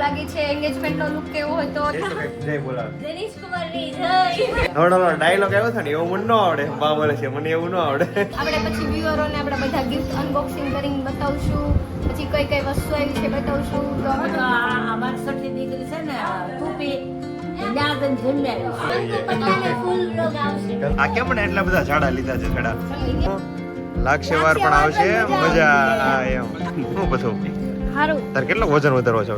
લાગી છે એંગેજમેન્ટ નો લુક કેવો હોય તો જય બોલાવ જનીશ કુમાર ની જય નોડો ડાયલોગ આવ્યો છે ને એવું મને ન આવડે બા બોલે છે મને એવું ન આવડે આપણે પછી વ્યુઅરો ને આપણે બધા ગિફ્ટ અનબોક્સિંગ કરીને બતાવશું પછી કઈ કઈ વસ્તુ આવી છે બતાવશું તો આપણે અમારી સખી દીકરી છે ને ટૂપી ન્યાદન જન્મ્યા ફૂલ રોગ આવશે આ કેમ ને એટલા બધા ઝાડા લીધા છે છડા લાગશે વાર પણ આવશે મજા આ એમ હું બધું સારું તાર કેટલો વજન વધારવો છે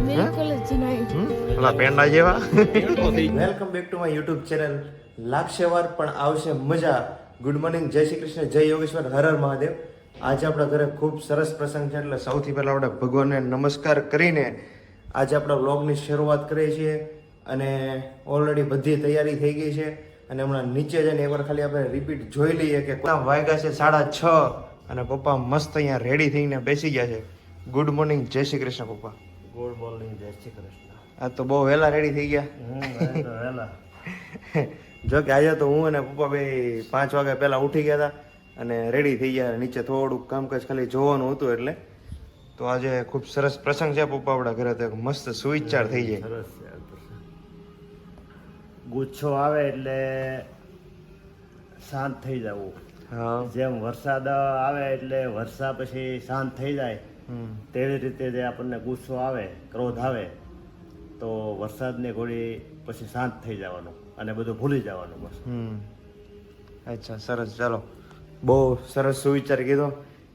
બિલકુલ જ નહીં ઓલા પેંડા જેવા welcome back to my YouTube channel લાગશે વાર પણ આવશે મજા ગુડ મોર્નિંગ જય શ્રી કૃષ્ણ જય યોગેશ્વર હર હર મહાદેવ આજે આપણા ઘરે ખૂબ સરસ પ્રસંગ છે એટલે સૌથી પહેલા આપણે ભગવાનને નમસ્કાર કરીને આજે આપણા વ્લોગની શરૂઆત કરીએ છીએ અને ઓલરેડી બધી તૈયારી થઈ ગઈ છે અને હમણાં નીચે જઈને એકવાર ખાલી આપણે રિપીટ જોઈ લઈએ કે કેટલા વાગ્યા છે 6:30 અને પપ્પા મસ્ત અહીંયા રેડી થઈને બેસી ગયા છે ગુડ મોર્નિંગ જય શ્રી કૃષ્ણ પપ્પા ગુડ મોર્નિંગ જય શ્રી કૃષ્ણ આ તો બહુ વહેલા રેડી થઈ ગયા વહેલા જો કે આજે તો હું અને પપ્પા બે 5 વાગ્યા પહેલા ઉઠી ગયા હતા અને રેડી થઈ ગયા નીચે થોડુંક કામકાજ ખાલી જોવાનું હતું એટલે તો આજે ખૂબ સરસ પ્રસંગ છે પપ્પા આપણા ઘરે તો એક મસ્ત સુવિચાર થઈ જાય સરસ છે ગુચ્છો આવે એટલે શાંત થઈ જવું હા જેમ વરસાદ આવે એટલે વર્ષા પછી શાંત થઈ જાય તેવી રીતે જે આપણને ગુસ્સો આવે ક્રોધ આવે તો વરસાદની ઘોડી પછી શાંત થઈ જવાનું અને બધું ભૂલી જવાનું બસ અચ્છા સરસ ચાલો બહુ સરસ સુવિચાર કીધો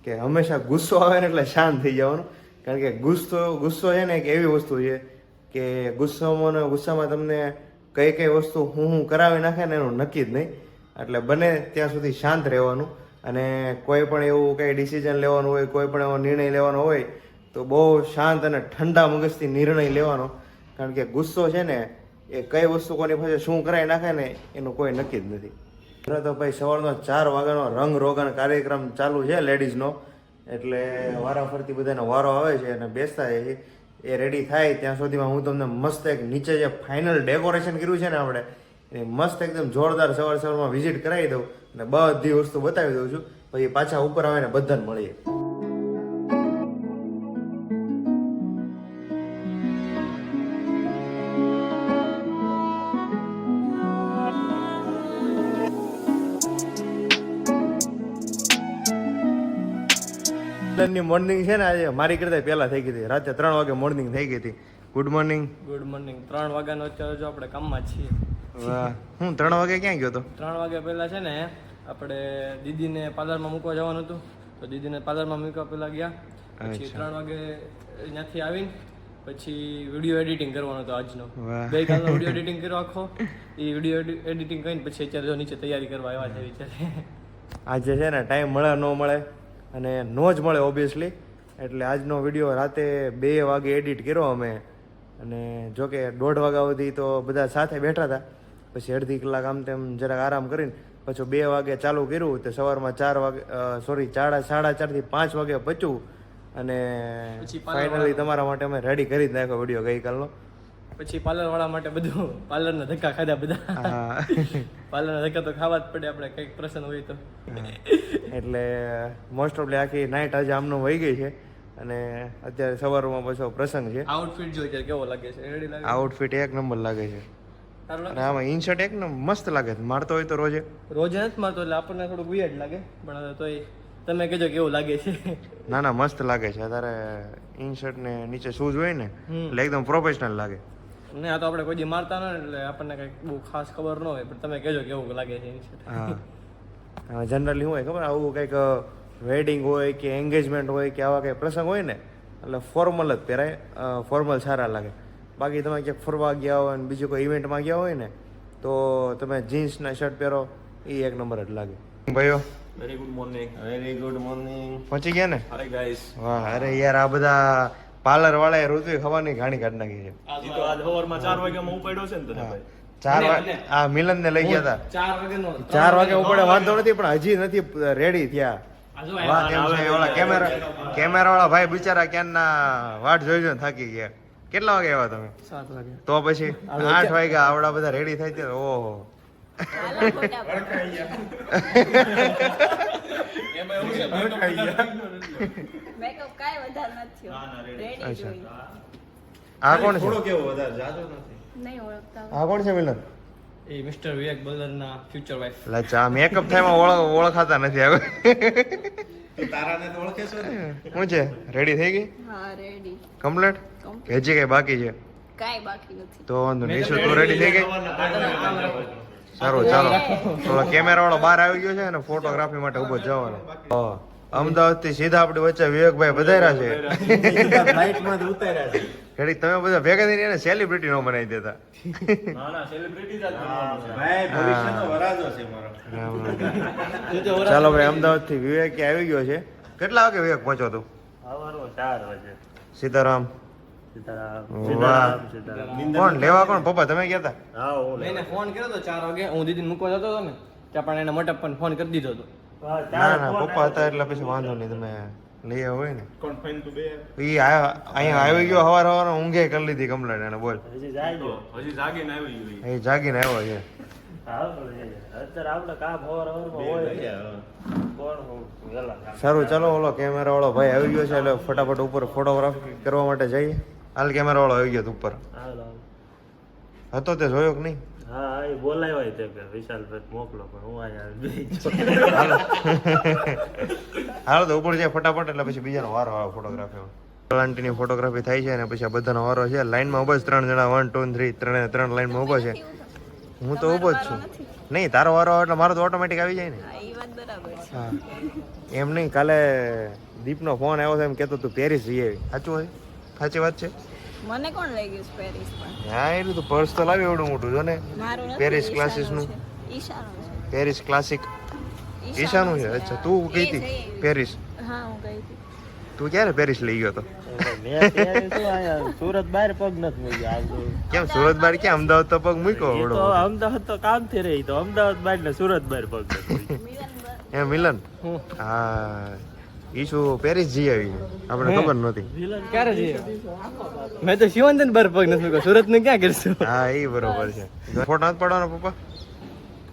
કે હંમેશા ગુસ્સો આવે ને એટલે શાંત થઈ જવાનું કારણ કે ગુસ્સો છે ને એક એવી વસ્તુ છે કે ગુસ્સામાં તમને કઈ કઈ વસ્તુ હું કરાવી નાખે ને એનું નક્કી જ નહીં એટલે બને ત્યાં સુધી શાંત રહેવાનું અને કોઈ પણ એવું કંઈ ડિસિઝન લેવાનું હોય કોઈ પણ એવો નિર્ણય લેવાનો હોય તો બહુ શાંત અને ઠંડા મગજથી નિર્ણય લેવાનો કારણ કે ગુસ્સો છે ને એ કઈ વસ્તુ કોની પાસે શું કરાવી નાખે ને એનું કોઈ નક્કી જ નથી તો ભાઈ સવારનો 4 વાગ્યાનો રંગ રોગન કાર્યક્રમ ચાલુ છે લેડીઝનો એટલે વારાફરતી બધાનો વારો આવે છે અને બેસતા જાય છે એ રેડી થાય ત્યાં સુધીમાં હું તમને મસ્ત એક નીચે જે ફાઇનલ ડેકોરેશન કર્યું છે ને આપણે એ મસ્ત એકદમ જોરદાર સવારમાં વિઝિટ કરાવી દઉં અને બધી વસ્તુ બતાવી દઉં છું પછી પાછા ઉપર આવે ને બધાને મળીએ મોર્નિંગ છે ને આજે મારી કરતા પહેલા થઈ ગઈ હતી રાતે 3 વાગે મોર્નિંગ થઈ ગઈ હતી ગુડ મોર્નિંગ 3 વાગ્યાનો અત્યારે જો આપણે કામમાં છીએ વાહ હું 3 વાગે ક્યાં ગયો તો 3 વાગ્યા પહેલા છે ને આપણે દીદીને પાર્લરમાં મૂકવા જવાનું હતું તો દીદીને પાર્લરમાં મૂકવા પહેલા ગયા પછી 3 વાગે ત્યાંથી આવીને પછી વિડીયો એડિટિંગ કરવાનો હતો આજનો ગઈકાલનો વિડીયો એડિટિંગ કર્યો આખો એ વિડીયો એડિટિંગ કરીને પછી અત્યારે જો નીચે તૈયારી કરવા આવ્યા છે વિચારે આજે છે ને ટાઈમ મળે ન મળે અને નો જ મળે ઓબ્વિયસલી એટલે આજનો વિડીયો રાતે 2 વાગે એડિટ કર્યો અમે અને જો કે 1:30 વાગ્યા સુધી તો બધા સાથે બેઠા હતા પછી અડધી કલાક આમ તેમ જરાક આરામ કરીને પછી 2 વાગે ચાલુ કર્યું તો સવારમાં 4 વાગે 4:30 થી 5 વાગે પચ્યું અને ફાઇનલી તમારા માટે અમે રેડી કરી જ નાખ્યો વિડીયો ગઈકાલનો પછી પાર્લર વાળા માટે બધું પાર્લરના ધક્કા ખાધા બધા પાર્લરના ધક્કા તો ખાવા જ પડે આપણે કંઈક પ્રસંગ હોય તો એટલે મોસ્ટ ઓફલી આખી નાઇટ આજે આમનો વહી ગઈ છે અને અત્યારે સવારમાં પાછો પ્રસંગ છે આઉટફિટ જો અત્યારે કેવો લાગે છે રેડી લાગે આઉટફિટ એક નંબર લાગે છે અને આમાં ઇનશર્ટ એક મસ્ત લાગે છે મારતો હોય તો રોજે નથી મારતો એટલે આપણને થોડુંક વિયર્ડ લાગે પણ તોય તમે કહેજો કેવું લાગે છે ના ના મસ્ત લાગે છે તારે ઇનશર્ટ ને નીચે શૂઝ હોય ને એટલે એકદમ પ્રોફેશનલ લાગે ને આ તો આપણે કોઈ દી મારતા ન એટલે આપણને કંઈક બહુ ખાસ ખબર ન હોય પણ તમે કહેજો કેવું લાગે છે હા જનરલી શું હોય ખબર આવું કંઈક વેડિંગ હોય કે એન્ગેજમેન્ટ હોય કે આવા કંઈ પ્રસંગ હોય ને એટલે ફોર્મલ જ પહેરાય ફોર્મલ સારા લાગે બાકી તમે ક્યાંક ફરવા ગયા હોય અને બીજું કોઈ ઇવેન્ટમાં ગયા હોય ને તો તમે જીન્સના શર્ટ પહેરો એ એક નંબર જ લાગે ભાઈઓ વેરી ગુડ મોર્નિંગ પહોંચી ગયા ને અરે ગાઈસ વાહ અરે યાર આ બધા પાર્લર વાળાએ ઋતુ ખવાની ઘાણી કાઢી નાખી છે ઈ તો આજ સવારમાં 4 વાગ્યામાં ઉપાડ્યો છે ને તને ભાઈ 4 વાગે આ મિલન ને લઈ ગયા હતા 4 વાગે નો 4 વાગે ઉપડે વાંધો નથી પણ હજી નથી રેડી થયા વાહ કેમ છે ઓલા કેમેરા વાળા ભાઈ બિચારા ક્યાંના વાટ જોઈ જોઈને થાકી ગયા કેટલા વાગે આવ્યા તમે 7 વાગે તો પછી 8 વાગ્યા આવડા બધા રેડી થાય છે ઓહો મેકઅપ કાઈ વધારે નથી થયો રેડી જોઈ આ કોણ છે? થોડો કેવો વધારે જાજો નથી. નહીં ઓળખતા આ કોણ છે મિલન? એ મિસ્ટર વિવેક બલદરના ફ્યુચર વાઇફ. લચ્છા મેકઅપ થાય ઓળખાતા નથી હવે. તારાને તો ઓળખે છે ને. શું છે? રેડી થઈ ગઈ? હા રેડી કમ્પ્લીટ? હજી કઈ બાકી છે? કાંઈ બાકી નથી. તો વાંધો નહીં. ઈશુ તું રેડી થઈ ગઈ? સારું ચાલો. થોડો કેમેરા વાળો બહાર આવી ગયો છે અને ફોટોગ્રાફી માટે ઉભો જવાનો. અમદાવાદ થી સીધા આપણી વચ્ચે વિવેકભાઈ વધાર્યા છે. ફ્લાઇટમાંથી ઉતાર્યા છે. ઘડીક તમે બધા ભેગા થઈને એને સેલિબ્રિટી નો બનાવી દેતા. ભાઈ ભવિષ્યનો વરાજો છે મારો. ચાલો ભાઈ, અમદાવાદ થી વિવેક આવી ગયો છે. કેટલા વાગે વિવેક પહોંચ્યો તું? સવારનો 4 વાગે. સીતારામ. સીતારામ વાહ. સીતારામ. કોણ લેવા? કોણ? પપ્પા તમે ગયા હતા? હા હું મેં એને ફોન કર્યો હતો 4 વાગે. હું દીદીને મૂકવા જતો હતો ને ત્યાં પણ એને મોટા પણ ફોન કરી દીધો હતો. ના ના, પપ્પા હતા એટલે પછી વાંધો નહીં, તમે લઈ આવો હોય ને. ઈ અહીંયા આવી ગયો સવાર ઊંઘે કરી લીધી કમ્પ્લેટ એને. બોલ. હજી જાય ગયો. એ જાગીને આવ્યો છે. અત્યારે આપણે કામ હવારમાં હોય કોણ વેલા સારું ચાલો, ઓલો કેમેરા વાળો ભાઈ આવી ગયો છે એટલે ફટાફટ ઉપર ફોટોગ્રાફી કરવા માટે જઈએ. હાલ કેમેરા વાળો આવી ગયો ઉપર. હતો તે જોયો કે નહીં? હા એ બોલાય હોય તે કે વિશાલભાઈ મોકલો પણ હું હાલો તો ઉપર જાય ફટાફટ એટલે પછી બીજાનો વારો આવે ફોટોગ્રાફીમાં. આંટીની ફોટોગ્રાફી થાય છે અને પછી આ બધાનો વારો છે. લાઈનમાં ઉભા 3 જણા 1 2 3 ત્રણ લાઈનમાં ઉભા છે. હું તો ઉભો જ છું. નહીં, તારો વારો આવે એટલે મારો તો ઓટોમેટિક આવી જાય ને. હા એમ નહીં, કાલે દીપનો ફોન આવ્યો છે એમ કહેતો તું પેરિસ જઈ આવી. સાચું હોય? સાચી વાત છે? મને કોણ લઈ ગયું છે પેરિસ પણ? હા એટલે તું પર્સ તો લાવી એવડું મોટું જો ને. મારું નથી, પેરિસ ઈશાનું ક્લાસીસનું. છે. ઈશાનું છે. પેરિસ ક્લાસિક ઈશાનું છે. અચ્છા, તું ગઈ હતી પેરિસ? હા હું ગઈ હતી. તું ક્યારે પેરિસ લઈ ગયો હતો? સુરત બહાર પગ નથી મૂક્યો. કેમ સુરત બાર? ક્યાં? અમદાવાદ તો પગ મૂક્યો તો અમદાવાદ તો કામ થી રહી તો અમદાવાદ બહાર ને સુરત બહાર પગ નથી. એ મિલન. હા ઈશુ પેરિસ જઈ આવી, આપણે ખબર નહોતી. ક્યારે જઈએ? મેં તો શિવંતન બર પગ નથી મૂક્યો. સુરત ને ક્યાં કરશું? હા એ બરોબર છે. ફોટો નથી પાડવાનો પપ્પા?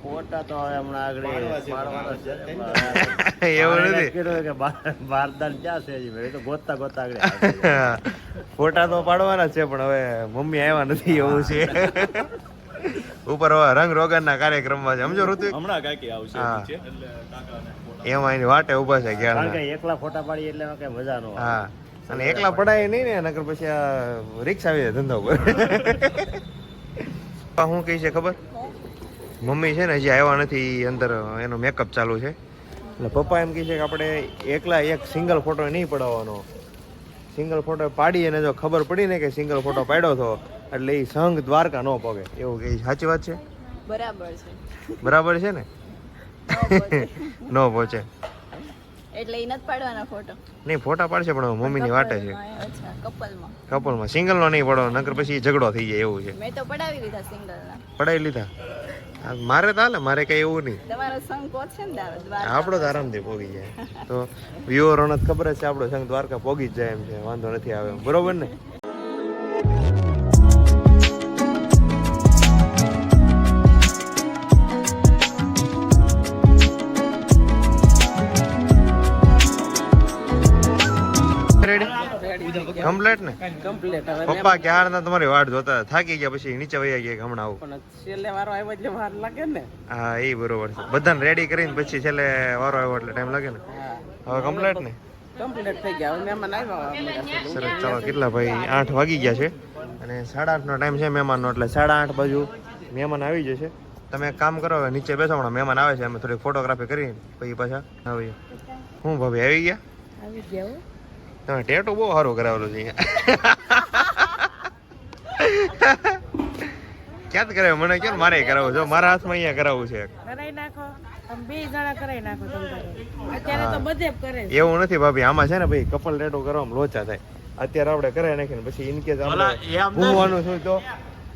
ફોટા તો હવે હમણાં આગળ પાડવાના છે. એવું નથી. કીધું કે બારદાન ક્યાં છે હજી? મેં તો ગોતતા ગોતતા આગળ ફોટા તો પાડવાના જ છે પણ હવે મમ્મી આવ્યા નથી એવું છે. ઉપર હવે રંગ રોગનના કાર્યક્રમમાં છે, સમજો ઋતુ? હમણાં કાકી આવશે. હા એમાં એની વાટે ઉભા છે કારણ કે ક્યાં. એકલા ફોટા પાડીએ એટલે કઈ મજા નો આવે. હા અને એકલા પડાય નહીં ને, નકર પછી આ રિક્ષા આવી જાય ધંધા ઉપર. શું કહી છે ખબર? મમ્મી છે ને હજી આવ્યા નથી, અંદર એનો મેકઅપ ચાલુ છે. એટલે પપ્પા એમ કહે છે કે આપણે એકલા એક સિંગલ ફોટો નહીં પડાવવાનો. સિંગલ ફોટો પાડી અને જો ખબર પડી ને કે સિંગલ ફોટો પાડ્યો હતો એટલે એ સંઘ દ્વારકા ન પગે એવું કહે. સાચી વાત છે? બરાબર છે. બરાબર છે ને? ન પહોંચે એટલે એ નથી પાડવાના ફોટો. નહીં, ફોટા પાડશે પણ મમ્મીની વાટે છે. અચ્છા કપલમાં. કપલમાં સિંગલનો નહીં પડવાનો, નકર પછી ઝઘડો થઈ જાય એવું છે. મેં તો પડાવી લીધા સિંગલના. પડાવી લીધા? મારે તો હાલે, મારે કઈ એવું નહીં. તમારો સંગ પહોંચે ને દ્વારકા. આપણો તો આરામથી પોગી જાય. તો વ્યુઅરોને ખબર જ છે આપણો સંઘ દ્વારકા પોગી જ જાય એમ છે, વાંધો નથી આવે એમ. બરોબર ને? કમ્પ્લેટ ને? કમ્પ્લીટ. પપ્પા ક્યારના તમારી વાટ જોતા હતા, થાકી ગયા પછી નીચે વહી ગયા કે હમણાં આવું. પણ છેલ્લે વારો આવ્યો એટલે વાર લાગે ને. હા એ બરોબર છે. બધાને રેડી કરીને પછી છેલ્લે વારો આવ્યો એટલે ટાઈમ લાગે ને. હવે કમ્પ્લેટ ને? કમ્પ્લીટ થઈ ગયા. હવે મહેમાન આવ્યા. સરસ. ચાલો કેટલા ભાઈ? 8 વાગી ગયા છે અને 8:30 નો ટાઈમ છે મહેમાનનો, એટલે 8:30 બાજુ મહેમાન આવી જશે. તમે એક કામ કરો, હવે નીચે બેસો, હમણાં મહેમાન આવે છે, અમે થોડી ફોટોગ્રાફી કરી પછી પાછા આવીએ. હું ભાભી આવી ગયા? આવી ગયા હો. તમે ટેટુ બહુ સારું કરાવેલું છે ક્યાં કરાવે? મને કેમ મારે કરાવવું? જો મારા હાથમાં અહીંયા કરાવવું છે. કરાઈ નાખો, તમે 2 જણા કરાઈ નાખો. અત્યારે તો બધે કરે. એવું નથી ભાભી, આમાં છે ને ભાઈ કપલ ટેટુ કરવામાં લોચા થાય. અત્યારે આપણે કરાવી નાખીને પછી ઇનકેસ ભૂલવાનું શું તો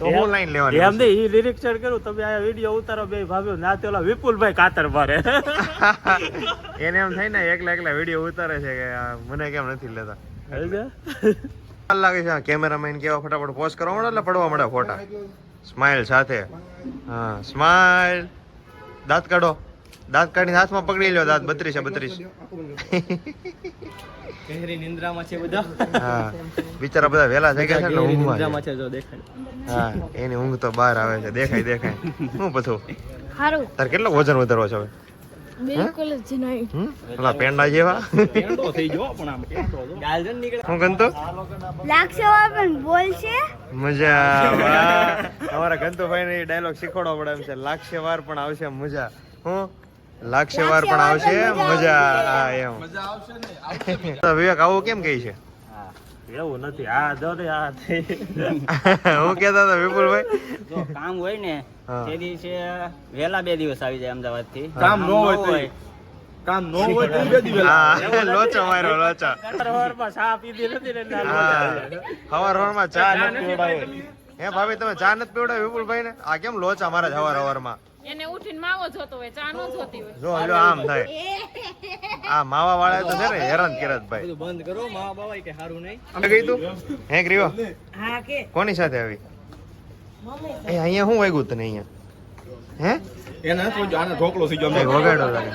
હું લાઈન લેવાની. એમ નહીં, ઈ નિરીક્ષણ કરું તમે આ વિડીયો ઉતારો બે ભાભીઓ નાતે ઓલા વિપુલભાઈ કાતર મારે. એને એમ થાય ને એકલા વિડીયો ઉતારે છે કે આ મને કેમ નથી લેતા. લાગે છે કેમેરામેન કેવા ફટાફટ પોઝ કરવા મળે એટલે પડવા મળે ફોટા સ્માઈલ સાથે. હા સ્માઈલ. દાંત કાઢો. દાંત કાઢીને હાથમાં પકડી લ્યો. દાંત 32 છે 32. ગહેરી નિંદ્રામાં છે બધા. હા બિચારા બધા વહેલા જાગ્યા છે ને ગહેરી ઊંઘમાં નિંદ્રામાં છે. છે જો દેખાય. હા એની ઊંઘ તો બહાર આવે છે, દેખાય. શું પછું સારું તાર કેટલો વજન વધારવો છે હવે? બિલકુલ જ નહીં. ઓલા પેંડા જેવા પેંડો થઈ ગયો પણ આમ પેંડો જો. ગાલજન નીકળે. હું ગંતો લાગશે પણ બોલશે મજા. વાહ અમારા ગંતુભાઈ ને ડાયલોગ શીખવાડવો પડે એમ છે. લાગશે વાર પણ આવશે મજા. હું લાગશે વાર પણ આવશે મજા. હા એમ તો વિવેક આવું કેમ કહે છે? એવું નથી આ જો ને આ હું કહેતા હતા વિપુલભાઈ જો કામ હોય ને હા. તે દિવસે વહેલા 2 દિવસ આવી જાય અમદાવાદ થી. કામ ન હોય તો કામ ન હોય તો 2 દિવસ. હા લોચો માર્યો લોચો. સવારમાં ચા પીધી નથી ને એટલે આ હા લોચા. હવારમાં ચા નથી પીવડાવી. હે ભાભી તમે ચા નથી પીવડાવી વિપુલભાઈ ને? આ કેમ લોચા મારે છે હવારમાં? એને ઉઠીને માવો જોતો હોય, ચા નો જોતી હોય. જો જો આમ થાય. આ માવા વાળા તો છે ને હેરાન કિરત ભાઈ. બધું બંધ કરો મા બાબા કે સારું નહીં. અમે ગઈ તું હે ગ્રીવો હા કે કોની સાથે આવી? એ અહીંયા શું વાગ્યું તને અહીંયા? હે એને તો આને ઢોકળો થઈ ગયો. કઈ વગાડો લાગે.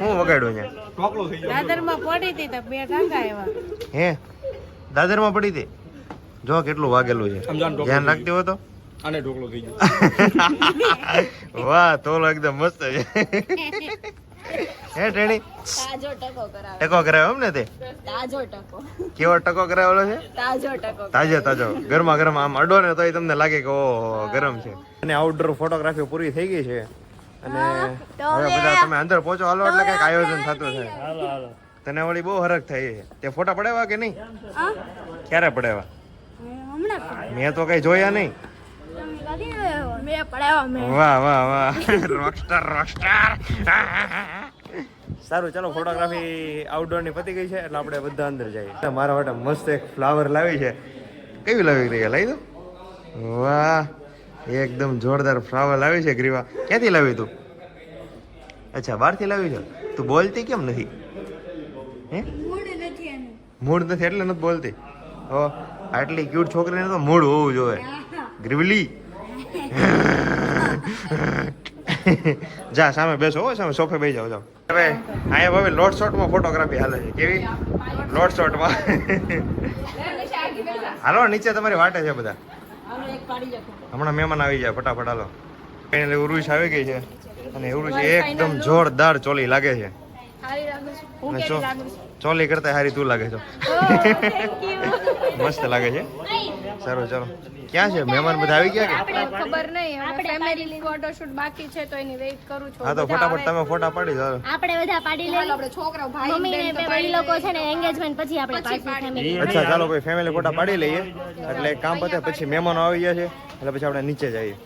હું વગાડું અહીંયા? ઢોકળો થઈ ગયો. દાદરમાં પડી હતી તો 2 ટાંકા આવ્યા. હે દાદરમાં પડી હતી? જો કેટલું વાગેલું છે. સમજાણ ઢોકળું ધ્યાન રાખતી હો તો. આને ઢોકળો થઈ ગયો. વાહ તોલો એકદમ મસ્ત છે. હે ટેણી તાજો ટકો કરાવે. ટકો કરાવ્યો એમ ને તે? તાજો ટકો. કેવો ટકો કરાવેલો છે? તાજો ટકો. તાજો ગરમા ગરમ આમ અડો ને તોય તમને લાગે કે ઓહો ગરમ છે. અને આઉટડોર ફોટોગ્રાફી પૂરી થઈ ગઈ છે અને હવે બધા તમે અંદર પહોંચો હાલો એટલે કઈક આયોજન થતું છે. તને વળી બહુ હરખ થઈ છે. તે ફોટા પડાવ્યા કે નહીં? ક્યારે પડાવ્યા? મેં તો કઈ જોયા નહીં. વાહ રોકસ્ટાર. સારું ચાલો ફોટોગ્રાફી આઉટડોર ની પતી ગઈ છે એટલે આપણે બધા અંદર જઈએ. મારા માટે મસ્ત એક ફ્લાવર લાવી છે. કેવી લાવી ગ્રીવા? લઈ દો. વાહ એકદમ જોરદાર ફ્લાવર લાવી છે ગ્રીવા. ક્યાંથી લાવી તું? અચ્છા બહારથી લાવી છે. તું બોલતી કેમ નથી? હે મૂડ નથી એટલે નથી બોલતી. ઓ આટલી ક્યુટ છોકરીને તો મૂડ હોવું જોઈએ. ગ્રીવલી જા સામે બેસો હો, સામે સોફે બેસી જાઓ. હવે અહીંયા હવે લોટ શોટમાં ફોટોગ્રાફી હાલે છે. કેવી લોટ શોટમાં? હાલો નીચે તમારી વાટે છે બધા. હમણાં મહેમાન આવી જાય ફટાફટ હાલો. એને ઉરુષ આવી ગઈ છે અને ઉરુષ એકદમ જોરદાર ચોલી લાગે છે. અને ચોલી કરતા હારી તું લાગે છો. મસ્ત લાગે છે. સારું ચાલો ક્યાં છે મહેમાન બધા આવી ગયા કે? આપણે ખબર નહીં. હવે ફેમિલી ફોટોશૂટ બાકી છે તો એની વેઇટ કરું છું. હા તો ફટાફટ તમે ફોટા પાડી દો. આપણે બધા પાડી લઈએ. આપણે છોકરાઓ ભાઈ મમ્મી ને બહેન તો બે લોકો છે ને એંગેજમેન્ટ પછી આપણે પાડશું ફેમિલી. અચ્છા ચાલો ભાઈ ફેમિલી ફોટા પાડી લઈએ એટલે કામ પતે પછી મહેમાનો આવી ગયા છે એટલે પછી આપણે નીચે જઈએ.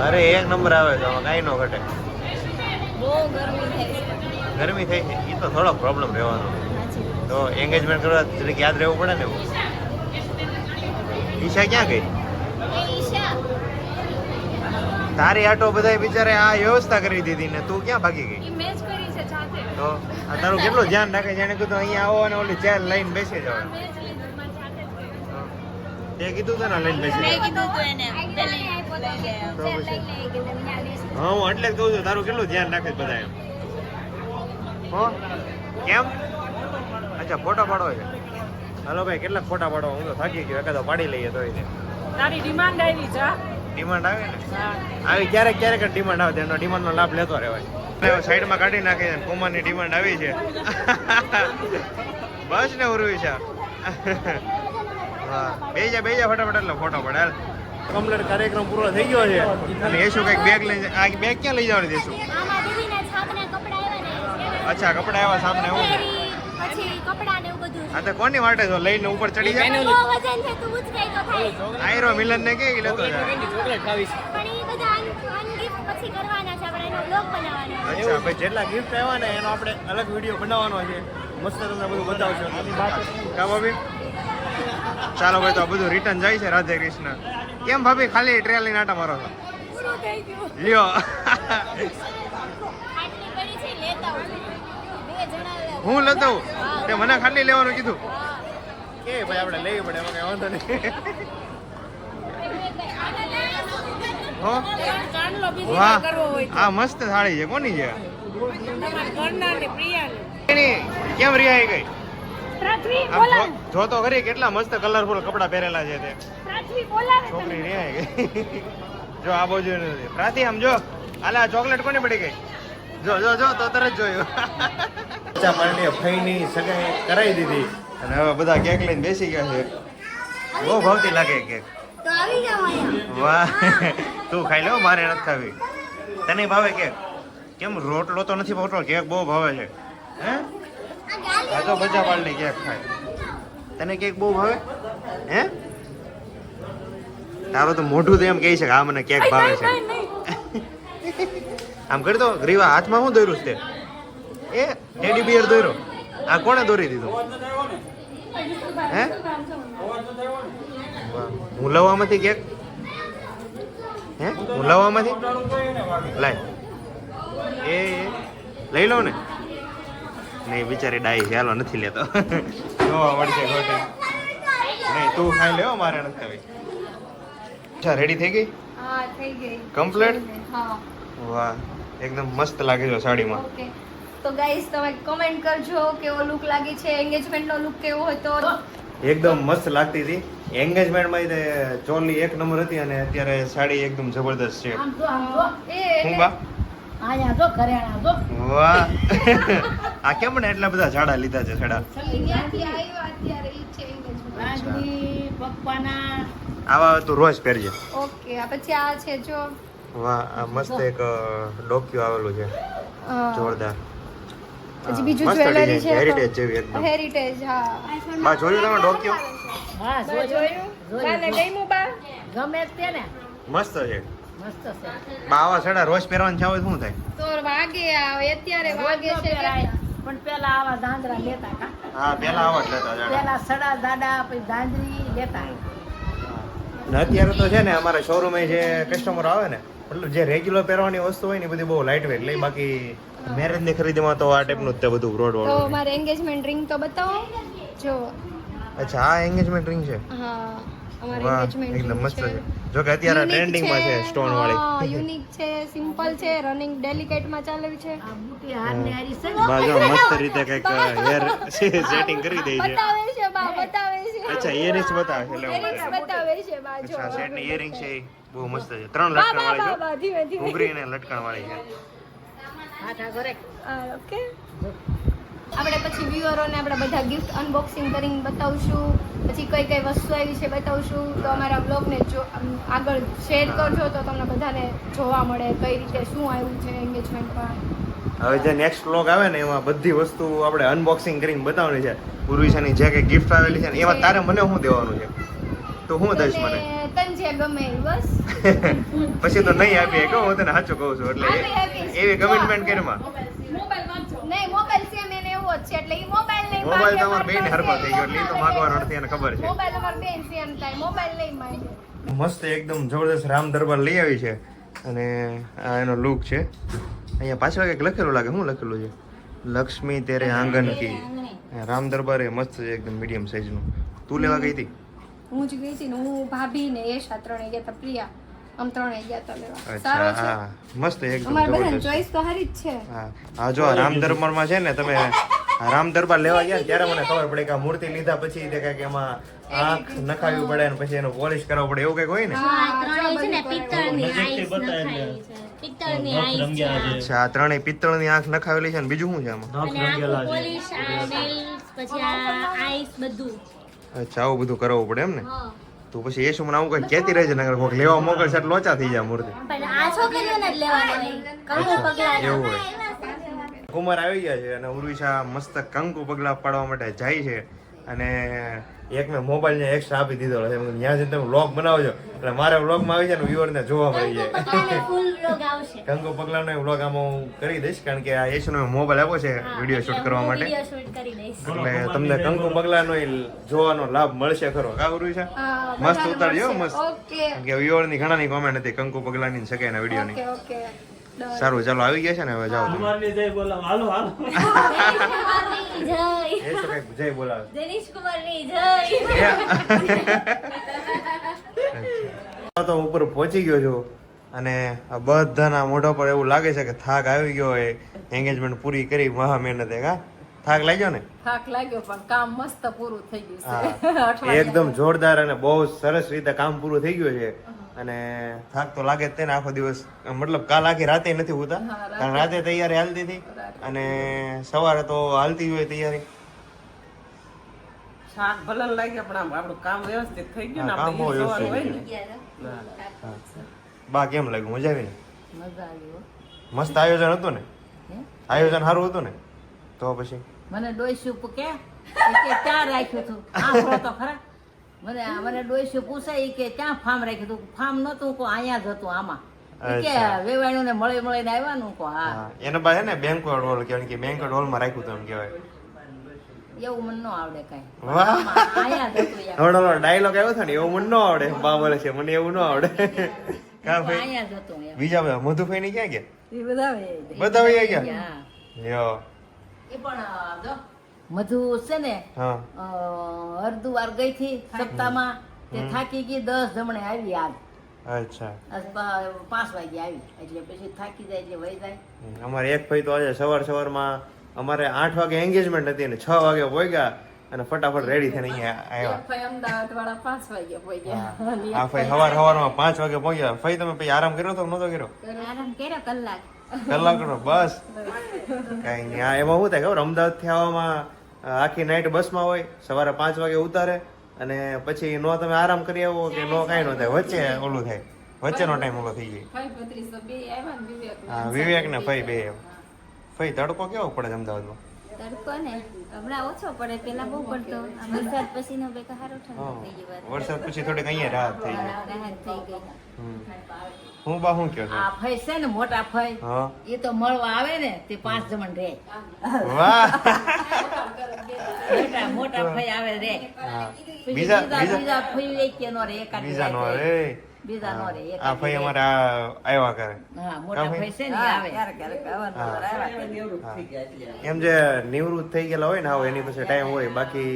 અરે એક નંબર આવે છે આમાં કાંઈ ન ઘટે. બહુ ગરમી થાય છે. ગરમી થઈ છે એ તો થોડો પ્રોબ્લેમ રહેવાનો. તો એંગેજમેન્ટ કરવા જરીક યાદ રહેવું પડે ને. ઈશા ક્યાં ગઈ? તારી આટો બધા બિચારે આ વ્યવસ્થા કરી દીધી ને તું ક્યાં ભાગી ગઈ? મેચ કરી છે સાથે. તો આ તારું કેટલું ધ્યાન રાખે જાણે કીધું અહીંયા આવો અને ઓલી ચેર લઈને બેસી જાવ. તે કીધું તો ને લઈને બેસી જાવ. કીધું તું એને પેલી તો પછી હા હું એટલે જ કહું છું તારું કેટલું ધ્યાન રાખે છે બધા એમ. હો કેમ? અચ્છા ફોટો પાડવો છે. હાલો ભાઈ કેટલાક ફોટા પાડવા? હું તો થાકી ગયો. એકાદો પાડી લઈએ તો તારી ડિમાન્ડ આવી છે. ડિમાન્ડ આવે ને આવી ક્યારેક ક્યારેક ડિમાન્ડ આવે એનો ડિમાન્ડનો લાભ લેતો રહેવાય. સાઈડમાં કાઢી નાખે છે. કુમારની ડિમાન્ડ આવી છે. બસ ને ઉરવી છે. હા બે જા ફટાફટ એટલે ફોટો પડે. હાલ કમ્પ્લીટ કાર્યક્રમ પૂરો થઈ ગયો છે અને એશું કંઈક બેગ લઈ આ બેગ ક્યાં લઈ જવાની દેશું? આમાં દીદીના છાપના કપડા આવ્યા ને અચ્છા કપડા આવ્યા સામને એવું છે. પછી કપડા ને એવું બધું. હા તો કોની માટે છો લઈને ઉપર ચડી જાય? બહુ વજન છે તું ઉચકાઈ તો થાય. આયરો મિલન ને કે લેતો જાય. ચોકલેટ ખાવી છે. પણ એ બધા અનગિફ્ટ પછી કરવાના છે આપણે એનો બ્લોગ બનાવવાનો. અચ્છા ભાઈ જેટલા ગિફ્ટ આવ્યા ને એનો આપણે અલગ વિડીયો બનાવવાનો છે. મસ્ત તમને બધું બતાવશો. કા ભાભી ચાલો ભાઈ તો આ બધું રિટર્ન જાય છે રાધે કૃષ્ણ. કેમ ભાભી ખાલી ટ્રેલ લઈને આટા મારો છો? લ્યો આટલી પડી છે લેતા આવું. બે જણા હું લેતો આવું. તે મને ખાલી લેવાનું કીધું. એ ભાઈ આપણે લેવી પડે એમાં કઈ વાંધો નહીં. હો ચાંદલો બીજી વાહ કરવો હોય આ મસ્ત થાળી છે. કોની છે? તમારા ઘરના ને પ્રિયાને એની કેમ રિહાઈ ગઈ? પૃથ્વી આમ જો તો ખરી કેટલા મસ્ત કલરફુલ કપડા પહેરેલા છે તે. પૃથ્વી બોલાવે છોકરી રિહાઈ ગઈ. જો આ બાજુ નથી પ્રાતી આમ જો આલા ચોકલેટ કોની પડી ગઈ? જો જો જો તો તરત જોયું. બચ્ચા પાર્ટીએ ફઈની સગાઈ કરાવી દીધી અને હવે બધા કેક લઈને બેસી ગયા છે. બહુ ભાવતી લાગે કેક. તો આવી જાવ અહીંયા. વાહ તું ખાઈ લો મારે નથી ખાવી. તને ભાવે કેક? કેમ રોટલો તો નથી ભાવતો કેક બહુ ભાવે છે હે? આ તો બચ્ચા પાર્ટી કેક ખાય. તને કેક બહુ ભાવે હે? તારો તો મોઢું તો એમ કહે છે કે આ મને કેક ભાવે છે. આમ કરી દો ગ્રીવા હાથમાં શું દોર્યું છે તે? એ ટેડી બિયર દોર્યો. આ કોણે દોરી દીધું હે? હું લવામાંથી કેક હે? હું લવામાંથી લાય એ લઈ લો ને. નહીં બિચારી ડાઈ છે હાલો નથી લેતો. જોવા મળશે ખોટી. નહીં તું ખાઈ લેવો મારે નથી ખાવી. અચ્છા રેડી થઈ ગઈ? હા થઈ ગઈ. કમ્પ્લીટ? હા વાહ એકદમ મસ્ત લાગે છે સાડીમાં. ઓકે તો ગાઈસ તમે કમેન્ટ કરજો કેવો લુક લાગે છે. એન્ગેજમેન્ટ નો લુક કેવો હતો? એકદમ મસ્ત લાગતી હતી. એન્ગેજમેન્ટમાં તે ચોલી એક નંબર હતી અને અત્યારે સાડી એકદમ જબરદસ્ત છે. આમ જો આમ જો હું બા આયા જો કરિયાણા જો વાહ આ કેમ ને એટલા બધા ઝાડા લીધા છે સાડા? ત્યાંથી આવ્યા અત્યારે ઈ છે engagement. રાજની પપ્પાના આવા તું રોજ પહેરજે. ઓકે આ પછી આ છે જો વાહ આ મસ્ત એક ડોક્યુ આવેલું છે જોરદાર. પછી બીજું મસ્ત જ્વેલરી design છે હેરિટેજ જેવી એકદમ. હેરિટેજ હા બા જોયું તમે ડોક્યુ? હા જોયું બાને ગમ્યું બા? ગમે તે ને મસ્ત છે. મસ્ત છે બા આવા સાડા રોજ પહેરવાનું છે શું થાય? તો વાગે આવે અત્યારે વાગે છે પણ પેલા આવા દાંદરા લેતા કા હા પેલા આવા જ લેતા ઝાડા. પેલા સડા દાડા પછી દાંદરી લેતા ને અત્યારે તો છે ને અમારા શોરૂમે જે કસ્ટમર આવે ને મતલબ જે રેગ્યુલર પહેરવાની વસ્તુ હોય ને એ બધી બહુ લાઇટ વેટ લઈ. બાકી મેરેજ ની ખરીદીમાં તો આ ટાઈપનું જ તે બધું રોડ તો વાળું. મારે એન્ગેજમેન્ટ રિંગ તો બતાવો જો. અચ્છા આ એન્ગેજમેન્ટ રિંગ છે? હા અમારે વાહ એન્ગેજમેન્ટ એકદમ મસ્ત છે. જો કે અત્યારે ટ્રેન્ડિંગમાં છે સ્ટોન વાળી. યુનિક છે સિમ્પલ છે રનિંગ ડેલિકેટ માં ચાલે છે. આ બુટી હારની હારી છે બાજુ મસ્ત રીતે કઈક હેર સેટિંગ કરી દે છે. બતાવે છે બા બતાવે છે અચ્છા ઇયરિંગ્સ બતાવે છે એટલે Earrings બતાવે છે બા જો. અચ્છા સેટ ની ઇયરિંગ છે એ બહુ મસ્ત છે. 3 બા લટકણ બા વાળી બા છે. બા ધીમે ધીમે ઘૂઘરી ને લટકણ વાળી છે. આઠા ઘરે ઓકે આપણે પછી વ્યુઅરોને આપણે બધા ગિફ્ટ અનબોક્સિંગ કરીને બતાવશું. પછી કઈ કઈ વસ્તુ આવી છે બતાવશું. તો અમારા બ્લોગને જો આગળ શેર કરજો તો તમને બધાને જોવા મળે કઈ રીતે શું આવ્યું છે એન્ગેજમેન્ટમાં. હવે જે નેક્સ્ટ વ્લોગ આવે ને એમાં બધી વસ્તુ આપણે અનબોક્સિંગ કરીને બતાવવાની છે. પૂર્વિશાની જે કઈ ગિફ્ટ આવેલી છે ને એમાં તારે મને શું દેવાનું છે? તો હું દઈશ મને? તને જે ગમે એ બસ પછી તો નહીં આપીએ કે હું તને સાચું કહું છું. એટલે આપીશ. એવી કમિટમેન્ટ કરીમાં નહીં મોબાઈલ સેમ એને એવો જ છે એટલે ઈ મોબાઈલ નહીં મોબાઈલ તો અમારે બેન હરપા થઈ ગયો એટલે ઈ તો માગવાનો નથી એને ખબર છે. મોબાઈલ અમાર બેન સેમ થાય મોબાઈલ નહીં માંગે. મસ્ત એકદમ જબરદસ્ત રામ દરબાર લઈ આવી છે અને આ એનો લુક છે. અહીંયા પાછળ કંઈક લખેલું લાગે શું લખેલું છે? લક્ષ્મી તેરે આંગન કી. રામ દરબાર એ મસ્ત છે એકદમ મીડિયમ સાઈઝનું. તું લેવા ગઈ હતી? હું જ ગઈ હતી ને હું ભાભી ને યશા ત્રણે ગયા હતા પ્રિયા આમ ત્રણે ગયા હતા લેવા. સારો અચ્છા છે હા મસ્ત એકદમ અમારે બધાની જબરદસ્ત. ચોઈસ તો હારી જ છે. હા હા જો આ રામ દરબારમાં છે ને તમે આ રામ દરબાર લેવા ગયા ને ત્યારે મને ખબર પડી કે આ મૂર્તિ લીધા પછી તે કંઈક એમાં આંખ નખાવી પડે ને પછી એનું પોલિશ કરાવવું પડે એવું કંઈક હોય ને? ત્રણેય છે ને પિત્તળની આઈસ નખાયેલી છે. પિત્તળની આઈસ છે આ. અચ્છા આ ત્રણેય પિત્તળની આંખ નખાવેલી છે ને બીજું શું છે આમાં? અને આખું પોલિશ આ nails પછી આ આઈસ બધું. અચ્છા આવું બધું કરાવવું પડે એમ ને? હા. તો પછી એ શું મને આવું કંઈક કહેતી રહેજે નગર કોઈક લેવા મોકલશે એટલે લોચા થઈ જાય મૂર્તિ. પણ આ છોકરીઓને જ લેવાના હોય. કંકુ પગલા એવું હોય. કુમાર આવી ગયા છે અને ઉર્વિશા મસ્ત કંકુ પગલા પાડવા માટે જાય છે અને એક મેં મોબાઈલ ને એક્સ્ટ્રા આપી દીધો છે. ત્યાં જઈને તમે વ્લોગ બનાવજો એટલે મારા વ્લોગમાં આવી જાય ને વ્યુઅરને જોવા મળી જાય. પગલાને ફૂલ રોગ આવશે. કંકુ પગલાનો વ્લોગ આમાં હું કરી દઈશ કારણ કે આ યશુનો મોબાઈલ આપ્યો છે વિડીયો શૂટ કરવા માટે, વિડીયો શૂટ કરી દઈશ. એટલે તમને કંકુ પગલાનો જોવાનો લાભ મળશે ખરો. કાવરું છે મસ્ત ઉતારજો મસ્ત, ઓકે કારણ કે વ્યુઅરની ઘણાની કોમેન્ટ હતી કંકુ પગલાની સગાઈના વિડીયોની. ઓકે ઓકે સારું ચાલો આવી ગયા છે ને હવે જાઓ તમે. કુમારની જય બોલાવો, હાલો હાલો. કુમારની જય. યશુ કઈક જય બોલાવે. દિનેશ કુમારની જય. તો હું ઉપર પહોંચી ગયો છું અને આ બધાના મોઢા પર એવું લાગે છે કે થાક આવી ગયો હોય. એન્ગેજમેન્ટ પૂરી કરી મહા મહેનતે. કા થાક લાગ્યો ને? થાક લાગ્યો પણ કામ મસ્ત પૂરું થઈ ગયું હા છે. એકદમ જોરદાર અને બહુ સરસ રીતે કામ પૂરું થઈ ગયું છે. અને થાક તો લાગે જ તે ને આખો દિવસ, મતલબ કાલ આખી રાતે નથી હોતા કારણ રાતે તૈયારી હાલતી હતી અને સવારે તો હાલતી હોય તૈયારી. શાક ભલે લાગ્યા પણ આમ આપણું કામ વ્યવસ્થિત થઈ ગયું ને, હા, કામ બહુ આપણે વ્યવસ્થિત જોવાનું હોય ને. બા કેમ લાગ્યું? મજા આવી ને? મજા આવી હો. મસ્ત આયોજન હતું ને? આયોજન સારું હતું ને? તો પછી મને ડોઈશું કે ક્યાં રાખ્યું હતું આંભળો તો ખરા. મને ડોઈશું પૂછાય કે ક્યાં ફાર્મ રાખ્યું હતું. ફાર્મ નતું કો અહીંયા જ હતું આમાં. ઈ કે વેવાણું ને મળીને આવ્યાનું કો. હા એને બા છે ને બેંક્વેટ હોલ કહેવાય કે બેંક્વેટ હોલમાં રાખ્યું હતું એમ કહેવાય. એવું મને ન આવડે કઈ. વાહ, અહીંયા જ હતું યાર. હમણાં ડાયલોગ આવ્યો હતો ને એવું મને ન આવડે. બા બોલે છે મને એવું ન આવડે. કા ભાઈ અહીંયા જ હતું એમ. બીજા બધા મધુભાઈ ની ક્યાં ગયા? એ બધા બધા વહી ગયા? હા. યો એ પણ જો મધુ છે ને હા હરદુવાર ગઈ થી સપ્તાહમાં તે થાકી ગઈ 10 જમણે આવી આજ. અચ્છા. આજ 5 વાગે આવી એટલે પછી થાકી જાય એટલે વહી જાય. અમારે એક ભાઈ તો આજે સવારમાં અમારે 8 વાગે એન્ગેજમેન્ટ હતી ને 6 વાગે પહોંચ્યા અને ફટાફટ રેડી થઈને અહીંયા આવ્યા. ભાઈ અમદાવાદ વાળા 5 વાગે પોઈ ગયા. આ ભાઈ સવારમાં 5 વાગે પહોંચ્યા. ભાઈ તમે પછી આરામ કર્યો તો નતો કર્યો? આરામ કર્યો કલાક. કલાક કરો બસ. કઈ નહીં. આ એમાં શું થાય ખબર? અમદાવાદ થી આવવામાં આખી નાઈટ બસમાં હોય, સવારે 5 વાગે ઉતારે અને પછી નો તમે આરામ કરી આવો કે નો કાંઈ ન થાય, વચ્ચે ઓલું થાય, વચ્ચેનો ટાઈમ ઓલો થઈ જાય. ભાઈ ભત્રીજો બે આવ્યા ને વિવેક. હા વિવેક ને ભાઈ બે. ભાઈ તડકો કેવો પડે છે અમદાવાદમાં? તડકો ને હમણાં ઓછો પડે, પેલા બહુ પડતો. આ વરસાદ પછીનો બે હારો ઠંડો હા. થઈ ગયો. વરસાદ પછી થોડીક અહીંયા રાહત થઈ ગઈ. રાહત થઈ ગઈ. હું બા શું કહો છો? આ ફઈ છે ને મોટા ફઈ હા એ તો મળવા આવે ને તે 5 જમણ રહે. વાહ. મોટા ફઈ આવે રે. હા. પછી બીજા બીજા ફઈ એક કે નો રે એકાદ બીજા નો રે. રે. બીજા નો રે આ ભાઈ અમારે આવ્યા કરે. હા મોટા ભાઈ? ફઈ છે ને એ આવે. એમ જે નિવૃત્ત થઈ ગયેલા હોય ને આવો એની પછી ટાઈમ હોય, બાકી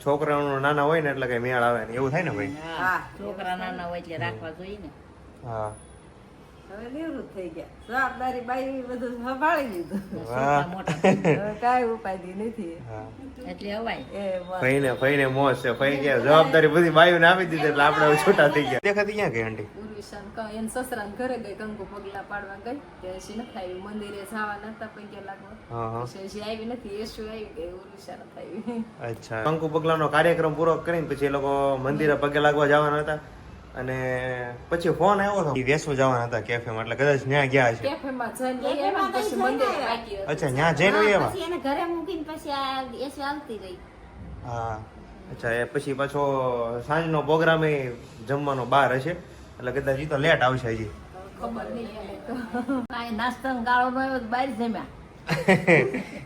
છોકરાઓ નાના હોય ને એટલે કઈ મેળ આવે ને એવું થાય ને ભાઈ? હા છોકરા નાના હોય એટલે રાખવા જોઈએ ને. હા હવે નિવૃત્ત થઈ ગયા, જવાબદારી બાઈ બધું સંભાળી લીધું. વાહ. મોટા હવે કાંઈ ઉપાધિ નથી. હા. એટલે અવાય. એ ફઈને મોજ છે. ફઈ કે જવાબદારી બધી બાયુને આપી દીધી એટલે આપણે હવે છૂટા થઈ ગયા. દેખાતી ક્યાં ગઈ આંટી? ઉર્વિશાન એને સસરાને ઘરે ગઈ, કંકુ પગલા પાડવા ગઈ તે હજી નથી આવી. મંદિરે જવા નતા પૈયા લાગવા હા હા પછી હજી આવી નથી. યશુ આવી ગઈ, ઉર્વિશા નથી આવી. અચ્છા. કંકુ પગલાનો કાર્યક્રમ પૂરો કરીને પછી એ લોકો મંદિરે પગે લાગવા જવાના હતા અને પછી ફોન આવ્યો હતો વેસુ જવાના હતા કેફેમાં, એટલે કદાચ ત્યાં ગયા છે. કેફેમાં જઈને લઈ આવ્યા ને પછી મંદિરે બાકી હતું. અચ્છા ત્યાં જઈને એવા? પછી એને ઘરે મૂકીને પછી આ યશુ આવતી રહી. હા અચ્છા. એ પછી પાછો સાંજનો પ્રોગ્રામ એ જમવાનો બહાર હશે એટલે કદાચ ઈ તો લેટ આવશે હજી. ખબર નહીં એને તો. કાંઈ નાસ્તાનો ગાળો ન આવ્યો તો બહાર જમ્યા.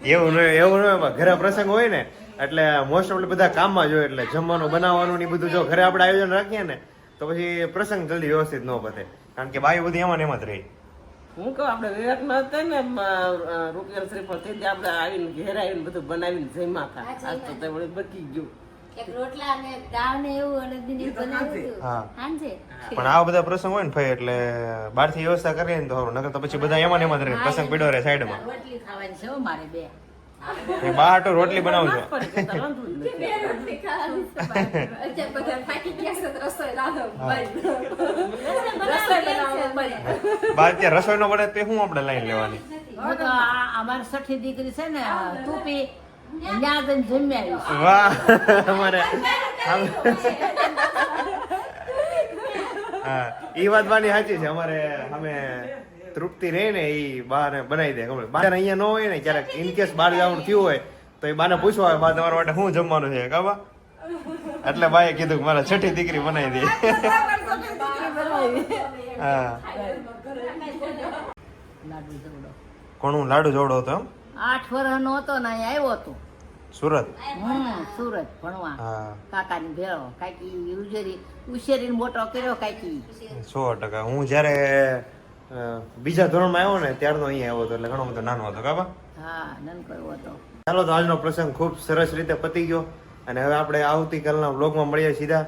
એવું ન હોય. ઘરે પ્રસંગ હોય ને એટલે મોસ્ટ ઓફ બધા કામમાં જ હોય એટલે જમવાનું બનાવવાનું ને બધું જો ઘરે આપણે આયોજન રાખીએ ને તો પછી પ્રસંગ જલ્દી વ્યવસ્થિત ન પતે, કારણ કે બાયું બધી એમાં ને એમાં જ રહી. હું કહું આપણે વિવેક ન હતા ને રૂપિયા શ્રીફળ તેથી આપણે આવીને ઘેર આવીને બધું બનાવીને જમ્યા હતા. આજ તો તે વળી બચી ગયું. એક રોટલા અને દાળ ને એવું અને દિનેશ બનાવ્યું હતું. હા સાંજે પણ આવા બધા પ્રસંગ હોય ને ભાઈ એટલે બહારથી વ્યવસ્થા કરીએ ને તો સારું, નકર તો પછી બધા એમાં ને એમાં જ રહે, પ્રસંગ પીડો રહે સાઈડમાં. રોટલી ખાવાની છે હો મારે બે. એ બહાર તો રોટલી બનાવજો. પણ કહેતા વાંધો જ નથી. બે રોટલી ખાવાની છે બાકી. અત્યારે બધા થાકી ગયા છે તો રસોઈ રાંધો બંધ. રસોઈ બનાવવાનું બંધ. બહાર ત્યાં રસોઈ નો બને તો શું આપણે લાઈન લેવાની? હું તો આ અમારી સઠી દીકરી છે ને તુપી ત્યાં જઈને જમી આવી. વાહ. અમારે હા એ વાત વાની સાચી છે. અમારે અમે તૃપ્તિ રહે ને એ બહાર બનાવી દે. બહાર અહીંયા ન હોય ને ક્યારેક ઇનકેસ બહાર જવાનું થયું હોય તો એ બાને પૂછવા આવે બા તમારા માટે શું જમવાનું છે કાબા એટલે બાએ કીધું કે મારા છઠ્ઠી દીકરી બનાવી દે હા લાડુ જવડો કોણ લાડુ જોડો હતો એમ 8 વર્ષનો હતો ને અહીંયા આવ્યો હતો સુરત સુરત ભણવા હા કાકાની ભેળો કાકી ઉછેરીને મોટો કર્યો કાકી 100%. હું જયારે બીજા ધોરણમાં આવ્યો ને ત્યારનો અહીંયા આવ્યો હતો એટલે ઘણો બધો નાનો હતો કાબા હા નાનકો એવો હતો. ચાલો તો આજનો પ્રસંગ ખૂબ સરસ રીતે પતી ગયો અને હવે આપણે આવતીકાલના વ્લોગમાં મળીએ સીધા.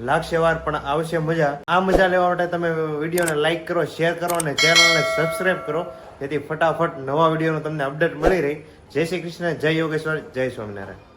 લાગશે વાર પણ આવશે મજા. આ મજા લેવા માટે તમે વિડીયોને લાઈક કરો, શેર કરો અને ચેનલને સબસ્ક્રાઇબ કરો જેથી ફટાફટ નવા વિડીયોનો તમને અપડેટ મળી રહી. જય શ્રી કૃષ્ણ, જય યોગેશ્વર, જય સ્વામિનારાયણ.